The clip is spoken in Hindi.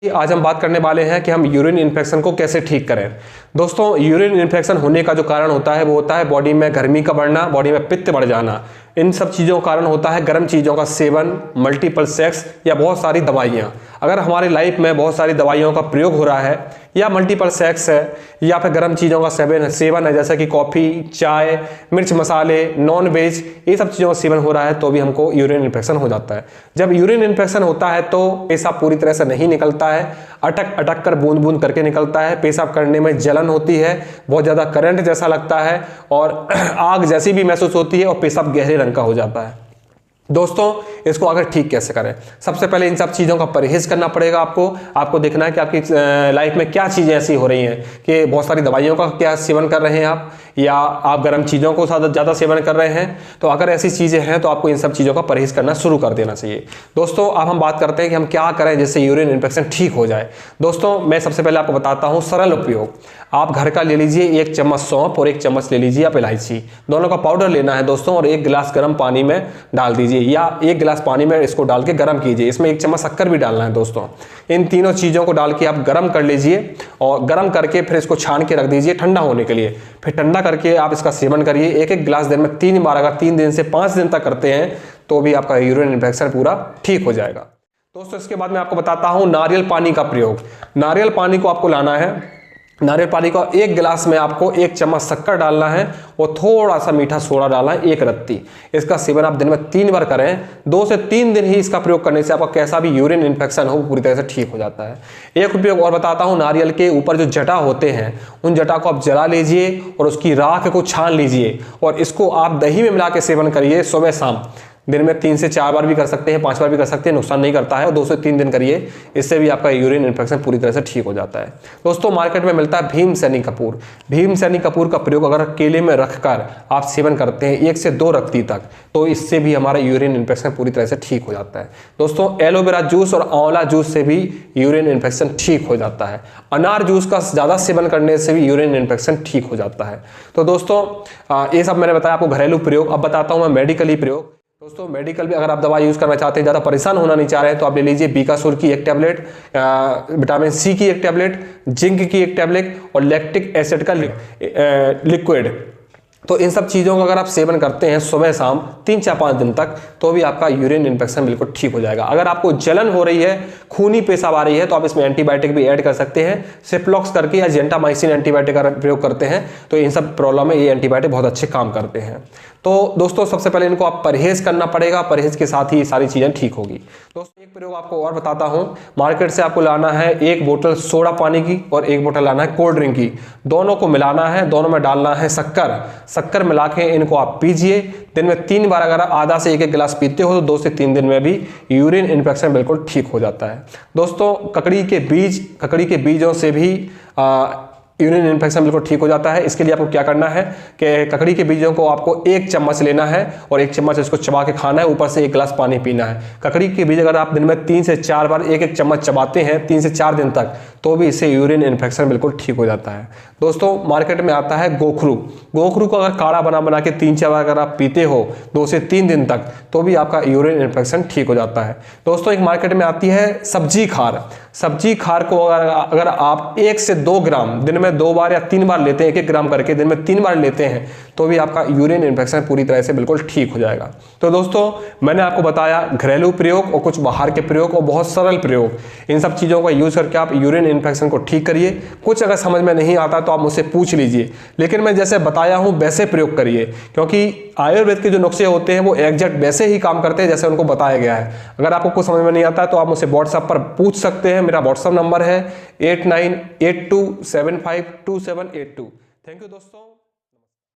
आज हम बात करने वाले हैं कि हम यूरिन इन्फेक्शन को कैसे ठीक करें। दोस्तों, यूरिन इन्फेक्शन होने का जो कारण होता है वो होता है बॉडी में गर्मी का बढ़ना, बॉडी में पित्त बढ़ जाना। इन सब चीज़ों का कारण होता है गर्म चीज़ों का सेवन, मल्टीपल सेक्स या बहुत सारी दवाइयाँ। अगर हमारी लाइफ में बहुत सारी दवाइयों का प्रयोग हो रहा है या मल्टीपल सेक्स है या फिर गर्म चीज़ों का सेवन है, जैसे कि कॉफ़ी, चाय, मिर्च मसाले, नॉन वेज, ये सब चीज़ों का सेवन हो रहा है तो भी हमको यूरिन इन्फेक्शन हो जाता है। जब यूरिन इन्फेक्शन होता है तो पेशाब पूरी तरह से नहीं निकलता है, अटक अटक कर बूंद बूंद करके निकलता है। पेशाब करने में जलन होती है, बहुत ज़्यादा करंट जैसा लगता है और आग जैसी भी महसूस होती है और पेशाब गहरे रंग का हो जाता है। दोस्तों, इसको अगर ठीक कैसे करें? सबसे पहले इन सब चीज़ों का परहेज करना पड़ेगा। आपको देखना है कि आपकी लाइफ में क्या चीज़ें ऐसी हो रही हैं कि बहुत सारी दवाइयों का क्या सेवन कर रहे हैं आप, या आप गर्म चीज़ों को ज़्यादा सेवन कर रहे हैं। तो अगर ऐसी चीज़ें हैं तो आपको इन सब चीज़ों का परहेज करना शुरू कर देना चाहिए। दोस्तों, अब हम बात करते हैं कि हम क्या करें जिससे यूरिन इन्फेक्शन ठीक हो जाए। दोस्तों, मैं सबसे पहले आपको बताता हूँ सरल उपयोग। आप घर का ले लीजिए 1 चम्मच सौंफ और 1 चम्मच ले लीजिए आप इलायची, दोनों का पाउडर लेना है दोस्तों, और 1 गिलास गर्म पानी में डाल दीजिए या 1 गिलास पानी में इसको डाल के गर्म कीजिए। इसमें 1 चम्मच शक्कर भी डालना है दोस्तों। इन तीनों चीज़ों को डाल के आप गर्म कर लीजिए और गर्म करके फिर इसको छान के रख दीजिए ठंडा होने के लिए। फिर ठंडा करके आप इसका सेवन करिए 1-1 गिलास दिन में 3 बार। अगर 3 दिन से 5 दिन तक करते हैं तो भी आपका यूरिन इन्फेक्शन पूरा ठीक हो जाएगा। दोस्तों, इसके बाद मैं आपको बताता हूँ नारियल पानी का प्रयोग। नारियल पानी को आपको लाना है, नारियल पानी को 1 गिलास में आपको 1 चम्मच शक्कर डालना है और थोड़ा सा मीठा सोडा डालना है, 1 रत्ती। इसका सेवन आप दिन में 3 बार करें। 2 से 3 दिन ही इसका प्रयोग करने से आपका कैसा भी यूरिन इन्फेक्शन हो पूरी तरह से ठीक हो जाता है। एक उपयोग और बताता हूँ, नारियल के ऊपर जो जटा होते हैं उन जटा को आप जला लीजिए और उसकी राख को छान लीजिए और इसको आप दही में मिला के सेवन करिए सुबह शाम। दिन में 3 से 4 बार भी कर सकते हैं, 5 बार भी कर सकते हैं, नुकसान नहीं करता है। और 2 से 3 दिन करिए, इससे भी आपका यूरिन इन्फेक्शन पूरी तरह से ठीक हो जाता है। दोस्तों, मार्केट में मिलता है भीम सैनी कपूर। भीम सैनी कपूर का प्रयोग अगर केले में रखकर आप सेवन करते हैं 1 से 2 रत्ती तक, तो इससे भी हमारा यूरिन इन्फेक्शन पूरी तरह से ठीक हो जाता है। दोस्तों, एलोवेरा जूस और आंवला जूस से भी यूरिन इन्फेक्शन ठीक हो जाता है। अनार जूस का ज़्यादा सेवन करने से भी यूरिन इन्फेक्शन ठीक हो जाता है। तो दोस्तों, ये सब मैंने बताया आपको घरेलू प्रयोग। अब बताता हूँ मैं मेडिकली प्रयोग। दोस्तों, मेडिकल भी अगर आप दवा यूज़ करना चाहते हैं, ज़्यादा परेशान होना नहीं चाह रहे हैं, तो आप ले लीजिए बीकासुर की 1 टैबलेट, विटामिन सी की 1 टैबलेट, जिंक की 1 टैबलेट और लैक्टिक एसिड का लिक्विड। तो इन सब चीज़ों का अगर आप सेवन करते हैं सुबह शाम 3 से 5 दिन तक, तो भी आपका यूरिन इन्फेक्शन बिल्कुल ठीक हो जाएगा। अगर आपको जलन हो रही है, खूनी पेशाब आ रही है, तो आप इसमें एंटीबायोटिक भी ऐड कर सकते हैं। सिप्लॉक्स करके या जेंटामाइसिन एंटीबायोटिक का प्रयोग करते हैं तो इन सब प्रॉब्लम में ये एंटीबायोटिक बहुत अच्छे काम करते हैं। तो दोस्तों, सबसे पहले इनको आप परहेज करना पड़ेगा, परहेज के साथ ही ये सारी चीज़ें ठीक होगी। दोस्तों, एक प्रयोग आपको और बताता हूँ। मार्केट से आपको लाना है 1 बोतल सोडा पानी की और 1 बोतल लाना है कोल्ड ड्रिंक की। दोनों को मिलाना है, दोनों में डालना है शक्कर मिला के इनको आप पीजिए। दिन में 3 बार अगर आप आधा से 1-1 गिलास पीते हो तो 2 से 3 दिन में भी यूरिन इन्फेक्शन बिल्कुल ठीक हो जाता है। दोस्तों, ककड़ी के बीजों से भी यूरिन इन्फेक्शन बिल्कुल ठीक हो जाता है। इसके लिए आपको क्या करना है कि ककड़ी के बीजों को आपको 1 चम्मच लेना है और 1 चम्मच इसको चबा के खाना है, ऊपर से 1 गिलास पानी पीना है। ककड़ी के बीज अगर आप दिन में 3 से 4 बार 1-1 चम्मच चबाते हैं 3 से 4 दिन तक, तो भी इससे यूरिन इन्फेक्शन बिल्कुल ठीक हो जाता है। दोस्तों, मार्केट में आता है गोखरू को अगर काढ़ा बना के 3-4 बार अगर आप पीते हो 2 से 3 दिन तक, तो भी आपका यूरिन इन्फेक्शन ठीक हो जाता है। दोस्तों, एक मार्केट में आती है सब्जी खार को अगर आप 1 से 2 ग्राम दिन में 2 बार या 3 बार लेते हैं, 1-1 ग्राम करके दिन में 3 बार लेते हैं, तो भी आपका यूरिन इन्फेक्शन पूरी तरह से बिल्कुल ठीक हो जाएगा। तो दोस्तों, मैंने आपको बताया घरेलू प्रयोग और कुछ बाहर के प्रयोग और बहुत सरल प्रयोग। इन सब चीज़ों का यूज़ करके आप यूरिन इन्फेक्शन को ठीक करिए। कुछ अगर समझ में नहीं आता तो आप मुझसे पूछ लीजिए, लेकिन मैं जैसे बताया हूँ वैसे प्रयोग करिए, क्योंकि आयुर्वेद के जो नुस्खे होते हैं वो एग्जैक्ट वैसे ही काम करते हैं जैसे उनको बताया गया है। अगर आपको कुछ समझ में नहीं आता तो आप मुझसे व्हाट्सएप पर पूछ सकते हैं। मेरा व्हाट्सएप नंबर है 8982752782। थैंक यू दोस्तों।